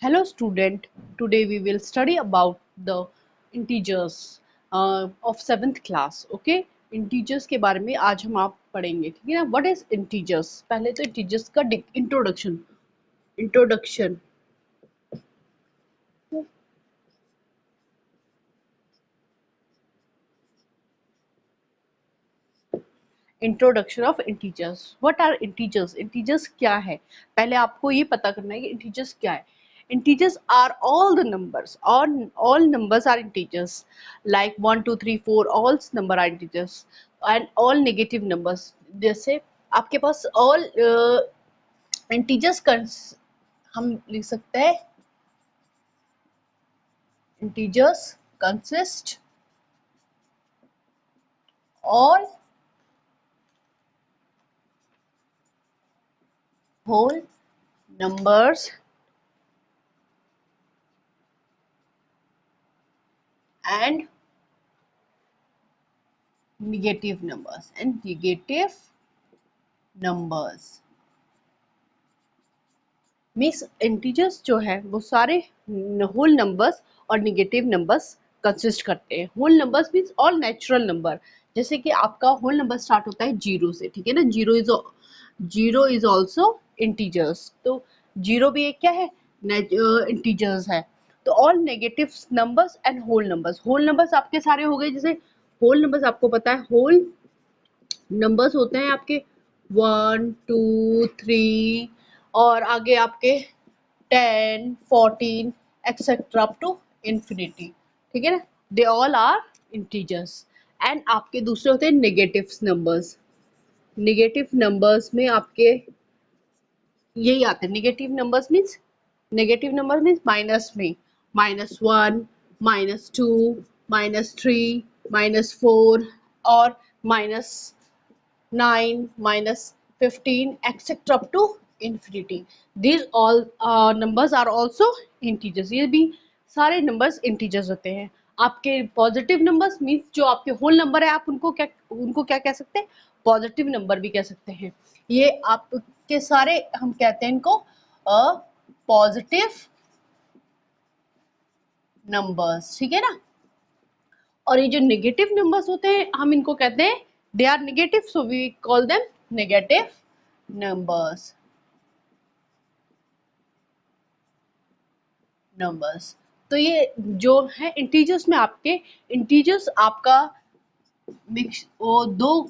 Hello student, today we will study about the integers of 7th class. Okay, integers के बारे में आज हम आप पढ़ेंगे, ठीक है ना. What is integers? पहले तो integers का introduction. Introduction of integers. What are integers? Integers क्या है, पहले आपको ये पता करना है कि इंटीजर्स क्या है. Integers are all the numbers, all numbers are integers like 1 2 3 4, all number are integers and all negative numbers. जैसे आपके पास all integers हम लिख सकते हैं integers consist all whole numbers and negative numbers means integers जो है वो सारे होल नंबर्स और निगेटिव नंबर्स कंसिस्ट करते हैं. Whole numbers means all natural number. जैसे कि आपका होल नंबर स्टार्ट होता है जीरो से, ठीक है ना. Zero is also integers. तो जीरो भी एक क्या है, इंटीजर्स है. तो all negative numbers and whole numbers आपके सारे हो गए. जैसे होल नंबर्स आपको पता है, होल नंबर्स होते हैं आपके 1 2 3 और आगे आपके 10 14 एक्सेट्रा अप टू इंफिनिटी, ठीक है ना. They all are integers. And आपके दूसरे होते हैं नेगेटिव नंबर्स. नेगेटिव नंबर्स में आपके यही आते हैं. नेगेटिव नंबर्स मीन्स माइनस में -1 -2 -3 -4 और -9 -15 etc up to infinity. These all numbers are also integers. ये भी सारे numbers integers होते हैं. आपके पॉजिटिव नंबर्स मीन्स जो आपके होल नंबर है, आप उनको क्या कह सकते हैं, पॉजिटिव नंबर भी कह सकते हैं. ये आपके सारे हम कहते हैं इनको पॉजिटिव नंबर्स, ठीक है ना. और ये जो नेगेटिव नंबर्स होते हैं हम इनको कहते हैं they are negative, so we call them negative numbers. तो ये जो है इंटीजर्स में आपके इंटीजर्स आपका मिक्स वो दो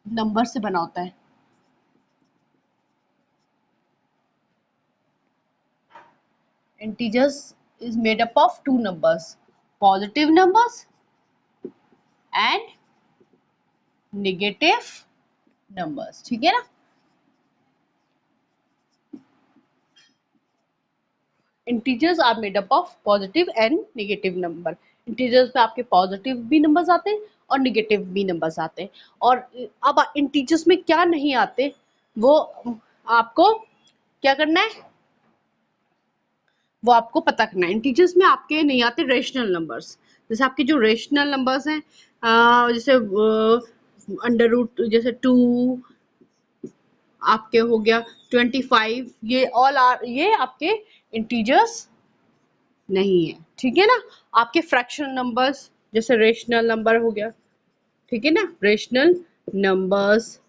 नंबर से बना होता है. Integers is made up of two numbers, positive numbers and negative numbers, ठीक है ना. Integers are made up of positive and negative number. Integers में आपके पॉजिटिव भी नंबर्स आते हैं और नेगेटिव भी नंबर्स आते हैं. और अब इंटीजर्स में क्या नहीं आते वो आपको क्या करना है, वो आपको पता करना है. इंटीजर्स में आपके नहीं आते रेशनल नंबर्स. जैसे आपके जो रेशनल नंबर्स हैं जैसे अंडर रूट, जैसे 2 आपके हो गया 25, ये ऑल आर ये आपके इंटीजर्स नहीं है, ठीक है ना. आपके फ्रैक्शनल नंबर्स जैसे रेशनल नंबर हो गया, ठीक है ना. रेशनल नंबर्स,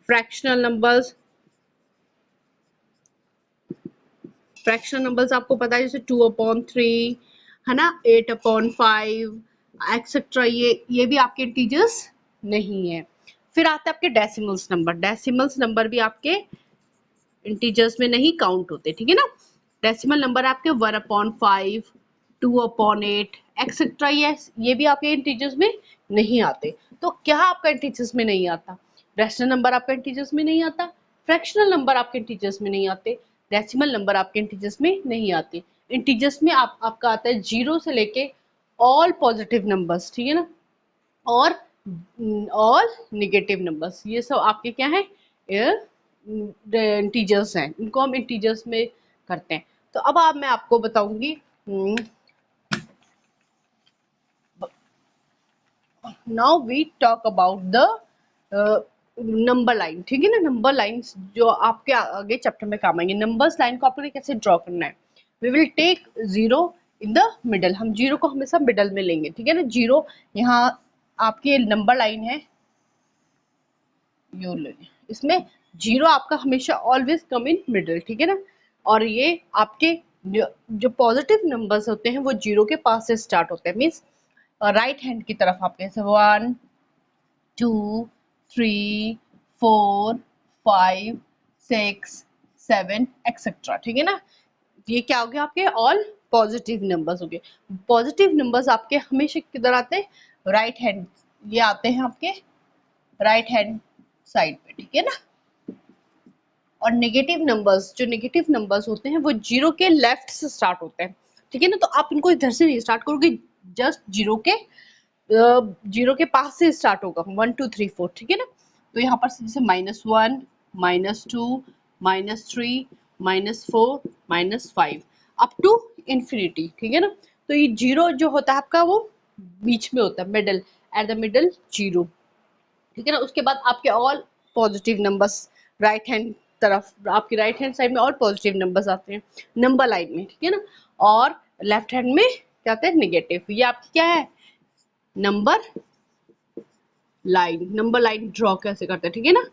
फ्रैक्शनल नंबर्स आपको पता है जैसे 2/3 है ना, 8/5 एक्सेट्रा. ये भी आपके इंटीजर्स नहीं है. फिर आता है आपके डेसिमल्स नंबर भी आपके इंटीजर्स में नहीं काउंट होते, ठीक है ना. डेसिमल नंबर आपके 1/5 2/8 एक्सेट्रा. ये भी आपके इंटीजर्स में नहीं आते. तो क्या आपका इंटीजर्स में नहीं आता, रेशनल नंबर आपका इंटीजर्स में नहीं आता, फ्रैक्शनल नंबर आपके इंटीजर्स में नहीं आते, डेसिमल नंबर आपके इंटीजर्स में नहीं आते. इंटीजर्स में आपका आता है 0 से लेके ऑल पॉजिटिव नंबर्स, ठीक है ना, और ऑल नेगेटिव नंबर्स. ये सब आपके क्या है, इंटीजर्स हैं. इनको हम इंटीजर्स में करते हैं. तो अब मैं आपको बताऊंगी now we talk about the number line, ठीक है ना. नंबर लाइंस जो आपके आगे चैप्टर में काम आएंगे. नंबर्स लाइन को आपको कैसे ड्रॉ करना है. We will take zero in the middle, हम जीरो को हमेशा मिडल में लेंगे, ठीक है ना। जीरो यहाँ आपकी नंबर लाइन है, इसमें जीरो आपका हमेशा ऑलवेज कम इन मिडल, ठीक है ना। और ये आपके जो पॉजिटिव नंबर्स होते हैं वो जीरो के पास से स्टार्ट होते हैं, मीन्स राइट हैंड की तरफ आपके, जैसे 1 2 3 4 5 6 7 एक्सेट्रा, ठीक है ना। ये क्या हो गया आपके ऑल पॉजिटिव नंबर्स हो गए। पॉजिटिव नंबर्स आपके हमेशा किधर आते हैं, राइट हैंड, ये आते हैं आपके राइट हैंड साइड पे, ठीक है ना। और नेगेटिव नंबर्स, जो नेगेटिव नंबर्स होते हैं वो जीरो के लेफ्ट से स्टार्ट होते हैं, ठीक है ना। तो आप इनको इधर से नहीं स्टार्ट करोगे, जस्ट जीरो के पास से स्टार्ट होगा, 1 2 3 4, ठीक है ना। तो यहाँ पर जैसे -1 -2 -3 -4 -5 अप टू इंफिनिटी, ठीक है ना। तो ये जीरो जो होता है आपका वो बीच में होता है, middle, at the middle zero, ठीक है ना। उसके बाद आपके all positive numbers right hand तरफ, आपकी राइट हैंड साइड में और पॉजिटिव नंबर्स आते हैं नंबर लाइन में, ठीक है ना। और लेफ्ट हैंड में क्या आते हैं, नेगेटिव। ये आपकी क्या है, number line, number line draw कैसे करते हैं, ठीक है ना।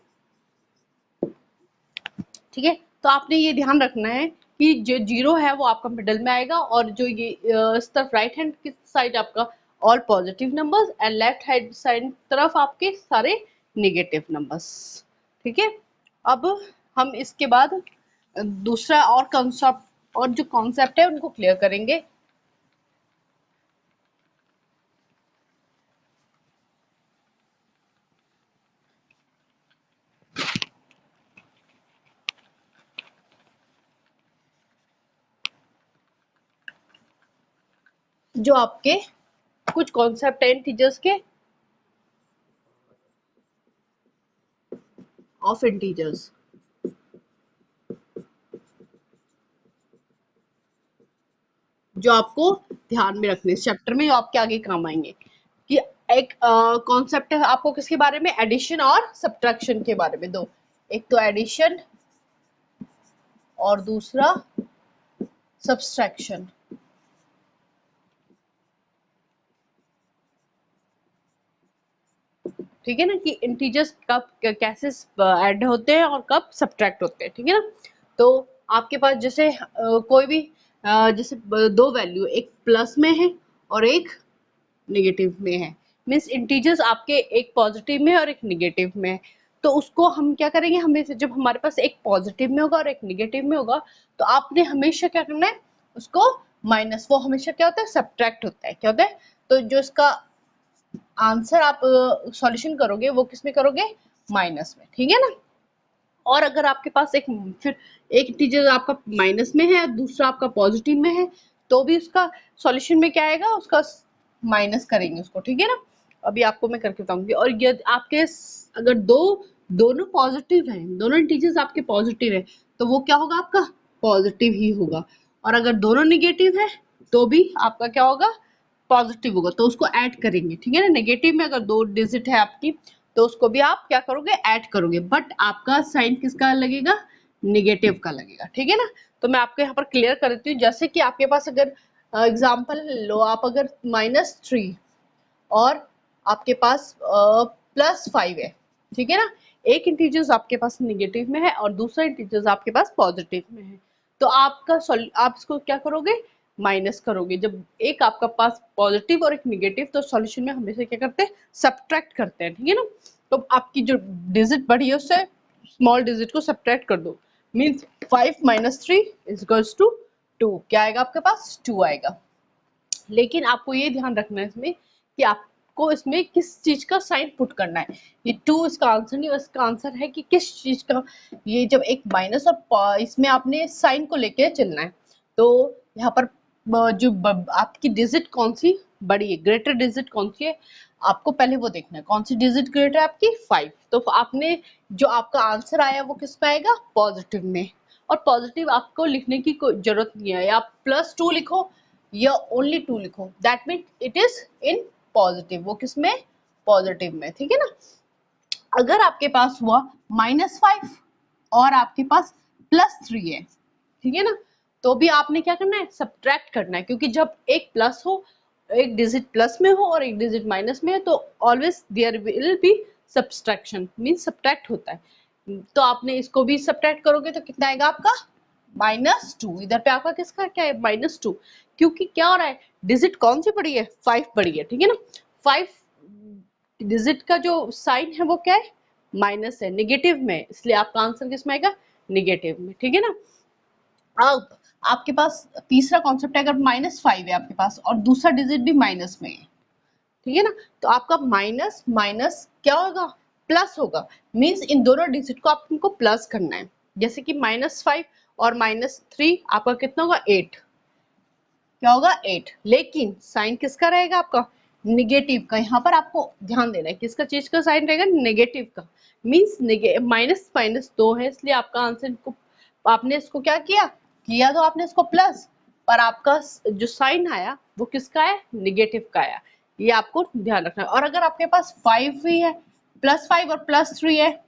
ठीक है, तो आपने ये ध्यान रखना है कि जो जीरो है वो आपका मिडल में आएगा, और जो ये इस तरफ राइट हैंड की साइड आपका all positive numbers, and left hand side तरफ आपके सारे नेगेटिव नंबर्स, ठीक है। अब हम इसके बाद दूसरा और कॉन्सेप्ट, और जो कॉन्सेप्ट है उनको क्लियर करेंगे। जो आपके कुछ कॉन्सेप्ट है इंटीजर्स के, ऑफ इंटीजर्स, जो आपको ध्यान में रखने इस चैप्टर में, आपके आगे काम आएंगे। कि एक कॉन्सेप्ट है आपको किसके बारे में, एडिशन और सब्ट्रैक्शन के बारे में, दो, एक तो एडिशन और दूसरा सब्सट्रैक्शन, ठीक है ना। कि इंटीजर्स कब कैसे ऐड होते हैं और कब सब्ट्रैक्ट होते हैं, ठीक है ना। तो आपके पास जैसे कोई भी जैसे दो वैल्यू, एक प्लस में है और एक नेगेटिव में है, मीन्स इंटीजर्स आपके एक पॉजिटिव में और एक नेगेटिव में है। तो उसको हम क्या करेंगे, हमें जब हमारे पास एक पॉजिटिव में होगा और एक नेगेटिव में होगा, तो आपने हमेशा क्या करना है, उसको माइनस, वो हमेशा क्या होता है, सब्ट्रैक्ट होता है, क्या होता है। तो जो इसका आंसर आप सॉल्यूशन करोगे वो किस में करोगे, माइनस में, ठीक है ना। और अगर आपके पास एक फिर एक इंटीजर आपका माइनस में है, दूसरा आपका पॉजिटिव में है, तो भी उसका सॉल्यूशन में क्या आएगा, उसका माइनस करेंगे उसको, ठीक है ना। अभी आपको मैं करके बताऊंगी। और यदि आपके अगर दोनों पॉजिटिव हैं, दोनों इंटीजर्स आपके पॉजिटिव है, तो वो क्या होगा, आपका पॉजिटिव ही होगा। और अगर दोनों निगेटिव है तो भी आपका क्या होगा, पॉजिटिव होगा। तो उसको ऐड करेंगे, ठीक है ना। नेगेटिव में अगर दो डिजिट है आपकी, तो उसको भी आप क्या करोगे, ऐड करोगे, बट आपका साइन किसका लगेगा, नेगेटिव का लगेगा, ठीक है ना। तो मैं आपको यहाँ पर क्लियर कर देती हूँ। जैसे कि आपके पास अगर एग्जाम्पल लो, आप अगर -3 और आपके पास +5 है, ठीक है ना। एक इंटीजर्स आपके पास नेगेटिव में है और दूसरा इंटीजर्स आपके पास पॉजिटिव में है। तो आप इसको क्या करोगे, माइनस करोगे। जब एक आपका पास पॉजिटिव और एक नेगेटिव, तो सॉल्यूशन में हमेशा क्या करते हैं, सब्ट्रैक्ट करते हैं, ठीक है ना। तो आपकी जो डिजिट बढ़ी है उससे स्मॉल डिजिट को सब्ट्रैक्ट कर दो, मीन्स 5 - 3 = 2, क्या आएगा आपके पास, 2 आएगा। लेकिन आपको ये ध्यान रखना है इसमें कि आपको इसमें किस चीज का साइन पुट करना है। ये 2 इसका आंसर नहीं, इसका आंसर है कि किस चीज का, ये जब एक माइनस और इसमें आपने साइन को लेके चलना है। तो यहाँ पर आपकी डिजिट कौन सी बड़ी है, ग्रेटर डिजिट कौन सी है, आपको पहले वो देखना है, कौन सी डिजिट ग्रेटर है आपकी, 5। तो आपने जो आपका आंसर आया वो किस में आएगा, पॉजिटिव में। और पॉजिटिव आपको लिखने की कोई जरूरत नहीं है, या +2 लिखो या ओनली 2 लिखो, that mean it is in positive, वो किसमें, पॉजिटिव में, ठीक है ना। अगर आपके पास हुआ -5 और आपके पास +3 है, ठीक है ना, तो भी आपने क्या करना है, सब्ट्रैक्ट करना है, क्योंकि जब एक प्लस हो, एक डिजिट प्लस में हो और एक डिजिट माइनस में है, तो always there will be subtraction, means subtract होता है। तो आपने इसको भी सब्ट्रैक्ट करोगे तो कितना आएगा आपका -2। इधर पे आपका किसका क्या है, -2, क्योंकि क्या हो रहा है, डिजिट कौन सी पड़ी है, 5 पड़ी है, ठीक है ना। 5 डिजिट का जो साइन है वो क्या है, माइनस है, निगेटिव में, इसलिए आपका आंसर किस में आएगा, निगेटिव में, ठीक है ना। अब आपके पास तीसरा कॉन्सेप्ट है, अगर -5 है आपके पास और दूसरा डिजिट भी माइनस में है, ठीक है ना, तो आपका माइनस माइनस क्या होगा, प्लस होगा। मींस इन दोनों डिजिट को आपको प्लस करना है। जैसे कि -5 और -3 आपका कितना होगा, 8, क्या होगा 8, लेकिन साइन किसका रहेगा आपका, निगेटिव का। यहाँ पर आपको ध्यान देना है किसका, चीज का साइन रहेगा, नेगेटिव का। मींस माइनस माइनस 2 है, इसलिए आपका आंसर को आपने इसको क्या किया, तो आपने इसको प्लस, पर आपका जो साइन आया वो किसका है, निगेटिव का आया। ये आपको ध्यान रखना है। और अगर आपके पास 5 भी है, +5 और +3 है,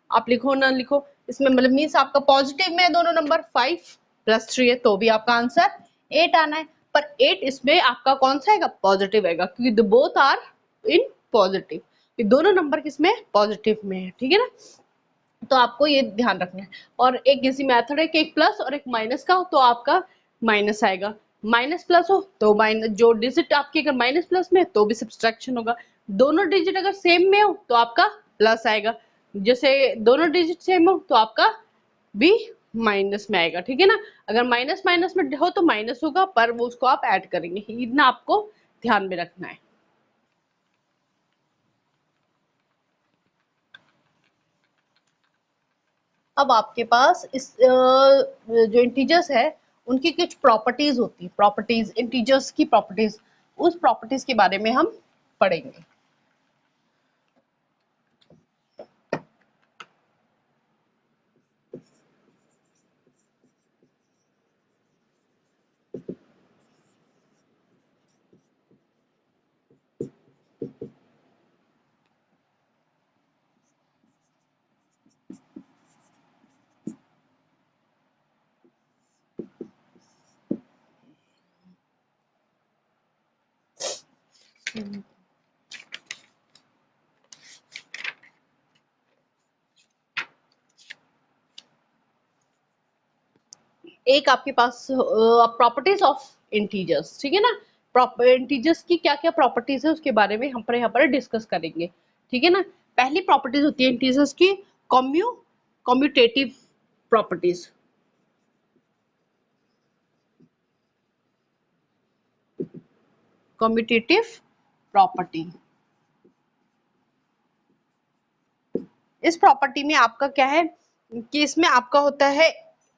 आप लिखो ना लिखो, इसमें मतलब मीन्स आपका पॉजिटिव में दोनों नंबर 5 +3 है, तो भी आपका आंसर 8 आना है। पर 8 इसमें आपका कौन सा आएगा, पॉजिटिव आएगा, क्योंकि बोथ आर इन पॉजिटिव, ये दोनों नंबर किसमें पॉजिटिव में है, ठीक है ना। तो आपको ये ध्यान रखना है। और एक इजी मेथड है कि एक प्लस और एक माइनस का हो तो आपका माइनस आएगा, माइनस प्लस हो तो माइनस, जो डिजिट आपकी अगर माइनस प्लस में है तो भी सब्सट्रैक्शन होगा, दोनों डिजिट अगर सेम में हो तो आपका प्लस आएगा, जैसे दोनों डिजिट सेम हो तो आपका भी माइनस में आएगा, ठीक है ना। अगर माइनस माइनस में हो तो माइनस होगा, पर वो उसको आप ऐड करेंगे, इतना आपको ध्यान में रखना है। अब आपके पास इस जो इंटीजर्स है उनकी कुछ प्रॉपर्टीज होती है, प्रॉपर्टीज, इंटीजर्स की प्रॉपर्टीज, उस प्रॉपर्टीज के बारे में हम पढ़ेंगे। एक आपके पास प्रॉपर्टीज ऑफ इंटीजर्स, ठीक है ना। प्रॉपर इंटीजर्स की क्या क्या प्रॉपर्टीज है उसके बारे में हम पर यहाँ पर डिस्कस करेंगे, ठीक है ना। पहली प्रॉपर्टीज होती है इंटीजर्स की कम्यूटेटिव प्रॉपर्टीज। कम्यूटेटिव प्रॉपर्टी, इस प्रॉपर्टी में आपका क्या है कि इसमें आपका होता है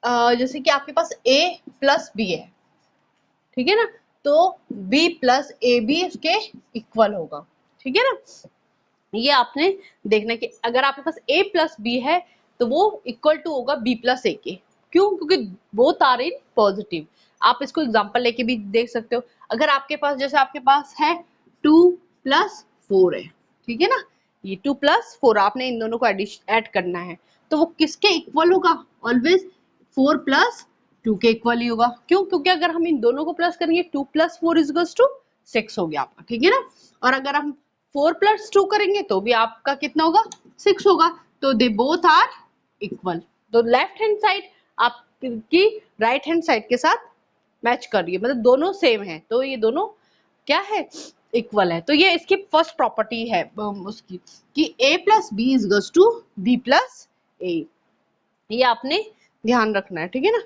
जैसे कि आपके पास a प्लस बी है, ठीक है ना, तो b प्लस ए भी इसके इक्वल होगा, ठीक है ना। ये आपने देखना कि अगर आपके पास a प्लस बी है तो वो इक्वल टू होगा b प्लस ए के, क्यों, क्योंकि बोथ आर इन पॉजिटिव। आप इसको एग्जांपल लेके भी देख सकते हो। अगर आपके पास जैसे आपके पास है 2 + 4 है, ठीक है ना, ये 2 + 4 आपने इन दोनों को ऐड करना है, तो वो किसके इक्वल होगा, ऑलवेज 4 + 2 के इक्वल ही होगा। क्यों, क्योंकि अगर हम इन दोनों को प्लस करेंगे 2 + 4 = 6 हो गया आपका, ठीक है ना। और अगर हम 4 + 2 करेंगे तो भी आपका कितना होगा, 6 होगा। तो दे बोथ आर इक्वल, तो लेफ्ट हैंड साइड आपकी राइट हैंड साइड के साथ मैच कर रही है, मतलब दोनों सेम है, तो ये दोनों क्या है, इक्वल है। तो ये इसकी फर्स्ट प्रॉपर्टी है उसकी कि a + b = b + a, ये आपने ध्यान रखना है, ठीक है ना।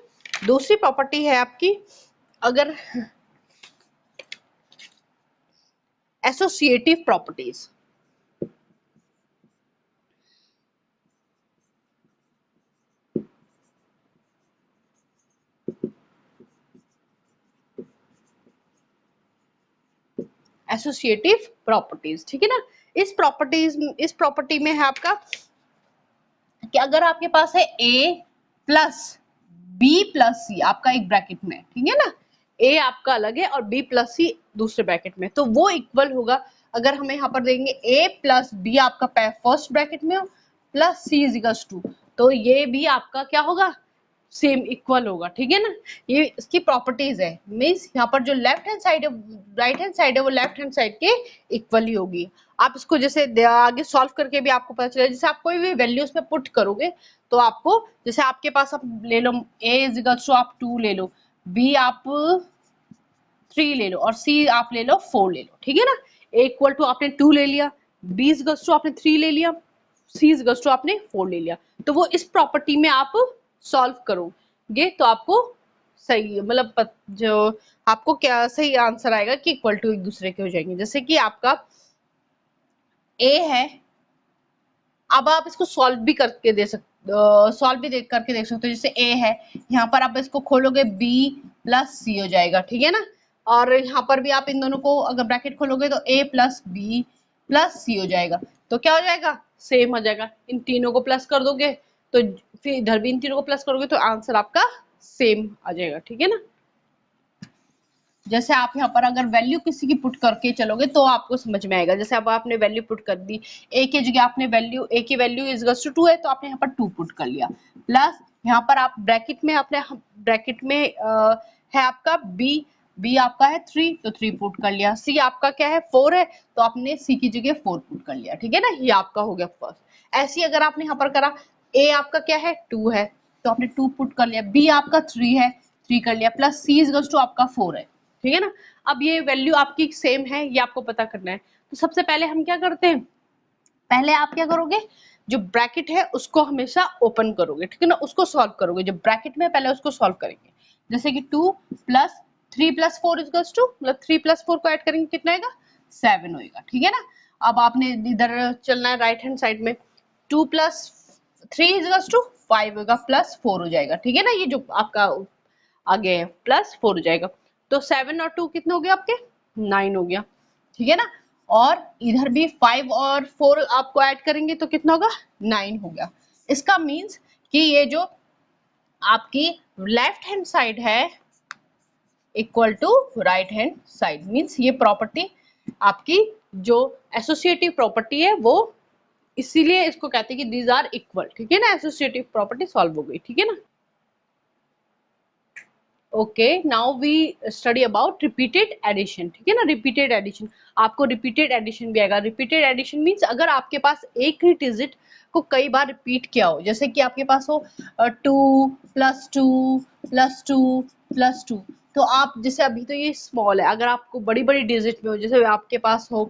दूसरी प्रॉपर्टी है आपकी, अगर एसोसिएटिव प्रॉपर्टीज, एसोसिएटिव प्रॉपर्टीज, ठीक है ना। इस प्रॉपर्टी में है आपका कि अगर आपके पास है a plus b plus c आपका एक ब्रैकेट में, ठीक है ना, a आपका अलग है और b प्लस c दूसरे ब्रैकेट में, तो वो इक्वल होगा। अगर हमें यहाँ पर देंगे a प्लस b आपका फर्स्ट ब्रैकेट में हो प्लस c = 2, तो ये भी आपका क्या होगा, सेम इक्वल होगा, ठीक है ना। ये इसकी प्रॉपर्टीज है, मीन्स यहाँ पर जो लेफ्ट हैंड साइड है राइट हैंड साइड है वो लेफ्ट हैंड साइड के इक्वल ही होगी। आप इसको जैसे आगे सॉल्व करके भी आपको पता चलेगा, जैसे आप कोई भी वैल्यू उसमें पुट करोगे तो आपको, जैसे आपके पास आप ले लो a इज इक्वल्स टू आप 2 ले लो, b आप 3 ले लो और c आप ले लो 4 ले लो, ठीक है ना। a इक्वल टू आपने 2 ले लिया, b इज इक्वल्स टू आपने 3 ले लिया, c इज इक्वल्स टू आपने 4 ले लिया, तो वो इस प्रॉपर्टी में आप सॉल्व करोगे तो आपको सही मतलब जो आपको क्या सही आंसर आएगा कि इक्वल टू एक दूसरे के हो जाएंगे। जैसे कि आपका a है, अब आप इसको सॉल्व भी करके दे सकते सॉल्व भी करके देख सकते हो। जैसे a है, यहाँ पर आप इसको खोलोगे b प्लस सी हो जाएगा, ठीक है ना। और यहाँ पर भी आप इन दोनों को अगर ब्रैकेट खोलोगे तो a प्लस बी प्लस सी हो जाएगा, तो क्या हो जाएगा सेम हो जाएगा। इन तीनों को प्लस कर दोगे तो फिर इधर भी इन तीनों को प्लस करोगे तो आंसर आपका सेम आ जाएगा, ठीक है ना। जैसे आप यहाँ पर अगर वैल्यू किसी की पुट करके चलोगे तो आपको समझ में आएगा। जैसे अब आपने वैल्यू पुट कर दी, a की जगह आपने वैल्यू a की वैल्यू इज इक्वल्स टू 2 है तो आपने यहाँ पर 2 पुट कर लिया, प्लस यहाँ पर आप ब्रैकेट में आपने ब्रैकेट में है आपका b आपका है 3 तो 3 पुट कर लिया, c आपका क्या है 4 है तो आपने c की जगह 4 पुट कर लिया, ठीक है ना। ये आपका हो गया फर्स्ट। ऐसे ही अगर आपने यहाँ पर करा, a आपका क्या है 2 है तो आपने 2 पुट कर लिया, b आपका 3 है 3 कर लिया, plus c is equals to आपका 4 है, ठीक है ना। अब ये वैल्यू आपकी सेम है ये आपको पता करना है, तो सबसे पहले हम क्या करते हैं, पहले आप क्या करोगे जो ब्रैकेट है उसको हमेशा ओपन करोगे, ठीक है ना, उसको सॉल्व करोगे जो ब्रैकेट में पहले उसको सॉल्व करेंगे। जैसे कि 2 प्लस 3 प्लस 4 इक्वल्स टू, मतलब 3 प्लस 4 को ऐड करेंगे कितना आएगा 7 होएगा, ठीक है ना। अब आपने इधर चलना है राइट हैंड साइड में, 2 प्लस 3 इक्वल्स टू 5 होगा प्लस 4 हो जाएगा, ठीक है ना। ये जो आपका आगे है प्लस 4 हो जाएगा, तो 7 और 2 कितने हो गए आपके 9 हो गया, ठीक है ना। और इधर भी 5 और 4 आपको ऐड करेंगे तो कितना होगा 9 हो गया। इसका मीन्स कि ये जो आपकी लेफ्ट हैंड साइड है equal to right hand side, means ये प्रॉपर्टी आपकी जो एसोसिएटिव प्रॉपर्टी है वो, इसीलिए इसको कहते हैं कि दीज आर इक्वल, ठीक है ना। एसोसिएटिव प्रॉपर्टी सॉल्व हो गई, ठीक है ना। Okay now we study about repeated addition, ठीक है ना। रिपीटेड एडिशन, आपको रिपीटेड एडिशन भी आएगा। रिपीटेड एडिशन मीन्स अगर आपके पास एक ही डिजिट को कई बार रिपीट किया हो, जैसे कि आपके पास हो 2 प्लस 2 प्लस 2 प्लस 2, तो आप जैसे अभी तो ये स्मॉल है, अगर आपको बड़ी बड़ी डिजिट में हो, जैसे आपके पास हो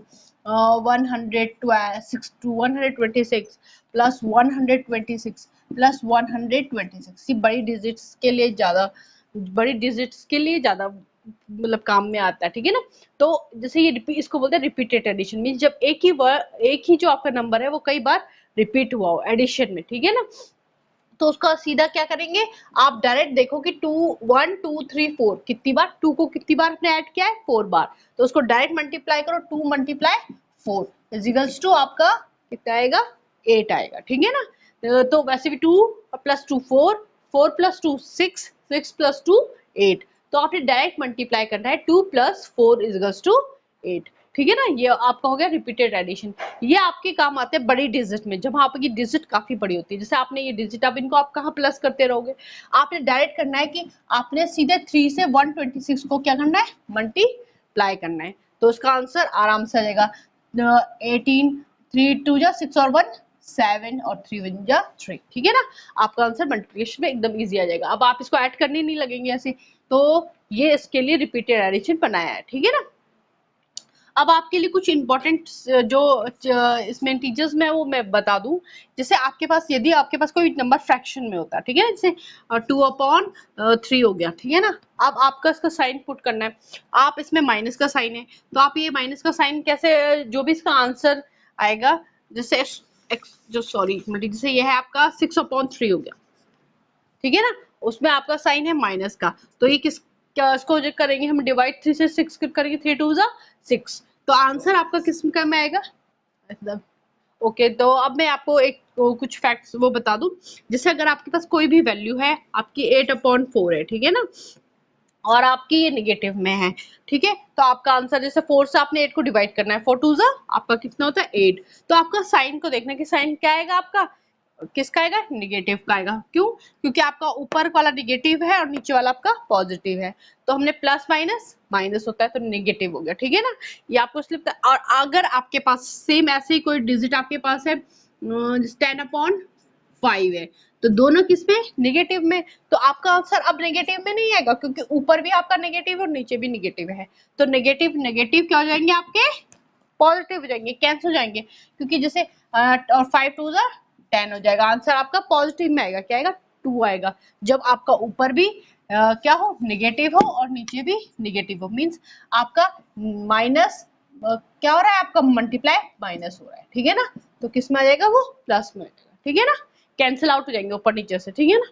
126 प्लस 126 प्लस 126, ये बड़ी डिजिट्स के लिए ज्यादा, बड़ी डिजिट्स के लिए ज्यादा मतलब काम में आता है, ठीक है ना। तो जैसे ये इसको बोलते हैं रिपीटेड एडिशन, मीन जब एक ही जो आपका नंबर है वो कई बार रिपीट हुआ हो एडिशन में, ठीक है ना। तो उसका सीधा क्या करेंगे, आप डायरेक्ट देखो कि 2 1 2 3 4 कितनी बार 2 को कितनी बार आपने ऐड किया है 4 बार, तो उसको डायरेक्ट मल्टीप्लाई करो, 2 मल्टीप्लाई 4 इज इक्वल्स टू आपका कितना आएगा 8 आएगा, ठीक है ना। तो वैसे भी 2 प्लस 2 4 4 प्लस 2 6 6 प्लस 2 8, तो आपने डायरेक्ट मल्टीप्लाई करना है 2 प्लस 4 इज इक्वल्स टू 8, ठीक है ना। ये आपका हो गया रिपीटेड एडिशन। ये आपके काम आते हैं बड़ी डिजिट में, जब आपकी डिजिट काफी बड़ी होती है, जैसे आपने ये डिजिट, अब इनको आप कहाँ प्लस करते रहोगे, आपने डायरेक्ट करना है कि आपने सीधे 3 से 126 को क्या करना है मल्टीप्लाई करना है, तो उसका आंसर आराम से आ जाएगा 18 3 2 जा 6 और 1 7 और 3 1 जा 3, ठीक है ना। आपका आंसर मल्टीप्लिकेशन में एकदम इजी आ जाएगा। अब आप इसको ऐड करने नहीं लगेंगे ऐसे, तो ये इसके लिए रिपीटेड एडिशन बनाया है, ठीक है ना। अब आपके लिए कुछ इंपॉर्टेंट जो इसमें टीचर्स में वो मैं बता दूं, जैसे आपके पास यदि आपके पास कोई नंबर फ्रैक्शन में होता है, ठीक है, जैसे 2/3 हो गया, ठीक है ना। अब आपका इसका साइन पुट करना है, आप इसमें माइनस का साइन है तो आप ये माइनस का साइन कैसे, जो भी इसका आंसर आएगा, जैसे जैसे ये है आपका 6/3 हो गया, ठीक है ना, उसमें आपका साइन है माइनस का, तो ये किस क्या इसको जो करेंगे हम डिवाइड 3 से 6 करेंगे, 3 2 जा 6, तो आंसर आपका किस का में आएगा एकदम ओके। तो अब मैं आपको एक कुछ फैक्ट्स वो बता दूं, जैसे अगर आपके पास कोई भी वैल्यू है आपकी 8/4 है, ठीक है ना, और आपकी ये निगेटिव में है, ठीक है, तो आपका आंसर जैसे 4 से आपने 8 को डिवाइड करना है, 4 2 जा आपका कितना होता है 8, तो आपका साइन को देखना कि साइन क्या आएगा आपका किसका आएगा, निगेटिव का आएगा। क्यों, क्योंकि आपका ऊपर वाला निगेटिव है और नीचे वाला आपका पॉजिटिव है, तो हमने प्लस माइनस माइनस होता है तो निगेटिव हो गया, ठीक है ना। ये आपको इसलिए, और अगर आपके पास सेम ऐसे ही कोई डिजिट आपके पास है 10/5 है, तो दोनों किस में, निगेटिव में, तो आपका आंसर अब नेगेटिव में नहीं आएगा, क्योंकि ऊपर भी आपका नेगेटिव और नीचे भी नेगेटिव है, तो नेगेटिव नेगेटिव क्या हो जाएंगे आपके, पॉजिटिव हो जाएंगे, कैंसिल हो जाएंगे, क्योंकि जैसे और 5 टू 10 हो जाएगा, आंसर आपका पॉजिटिव में आएगा, क्या आएगा, 2 आएगा। जब आपका ऊपर भी क्या हो, निगेटिव हो और नीचे भी निगेटिव हो, मींस आपका माइनस क्या हो रहा है, आपका मल्टीप्लाई माइनस हो रहा है, ठीक है ना। तो किस में आ जाएगा, वो प्लस में आ जाएगा, ठीक है ना, कैंसिल आउट हो जाएंगे ऊपर नीचे से, ठीक है ना।